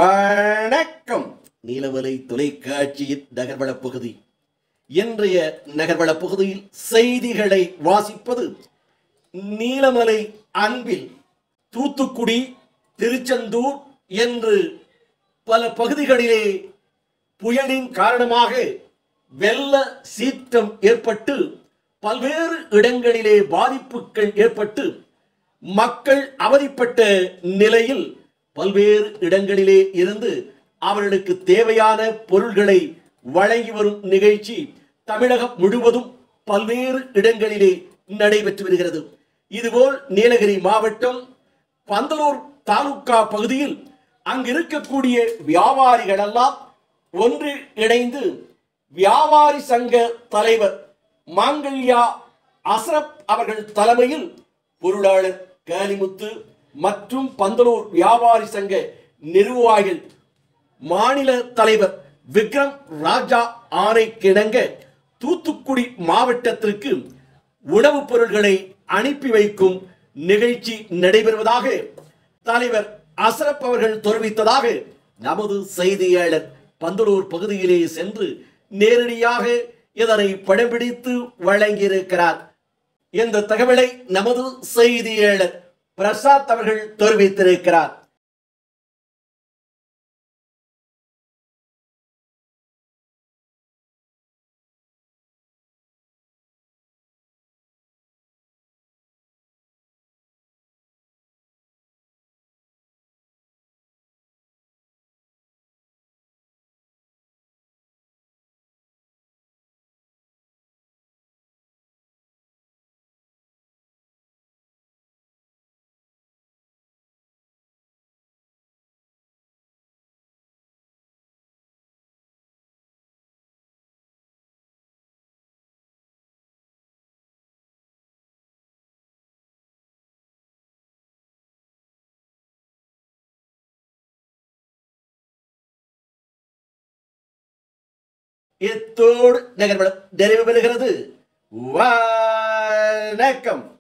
வணக்கம். நீலமலை தொலைக்காட்சியின் நகர்வள பகுதி. இன்றைய நகர்வள பகுதியில் செய்திகளை வாசிப்பது நீலமலை அன்பில். தூத்துக்குடி, திருச்செந்தூர் என்று பல பகுதிகளிலே புயலின் காரணமாக வெள்ள சீற்றம் ஏற்பட்டு பல்வேறு இடங்களிலே பாதிப்புகள் ஏற்பட்டு மக்கள் அவதிப்பட்ட நிலையில் பல்வேறு இடங்களிலே இருந்து அவர்களுக்கு தேவையான பொருள்களை வழங்கி வரும் நிகழ்ச்சி தமிழகம் முழுவதும் பல்வேறு இடங்களிலே நடைபெற்று வருகிறது. இதுபோல் நீலகிரி மாவட்டம் பந்தலூர் தாலுகா பகுதியில் அங்கிருக்கக்கூடிய வியாபாரிகள் எல்லாம் ஒன்று இணைந்து வியாபாரி சங்க தலைவர் மாங்கல்யா அஸ்ரப் அவர்கள் தலைமையில் பொருளாளர் காளிமுத்து மற்றும் பந்தலூர் வியாபாரி சங்க நிர்வாகிகள் மாநில தலைவர் விக்ரம் ராஜா ஆணைக்கிணங்க தூத்துக்குடி மாவட்டத்திற்கு உணவுப் பொருட்களை அனுப்பி வைக்கும் நிகழ்ச்சி நடைபெறுவதாக தலைவர் அஸ்ரப் அவர்கள் தெரிவித்ததாக நமது செய்தியாளர் பந்தலூர் பகுதியிலே சென்று நேரடியாக இதனை படம்பிடித்து வழங்கியிருக்கிறார். இந்த தகவலை நமது செய்தியாளர் பிரசாத் அவர்கள் தெரிவித்திருக்கிறார். இத்தோடு நகர்வளம் நிறைவு பெறுகிறது. வணக்கம்.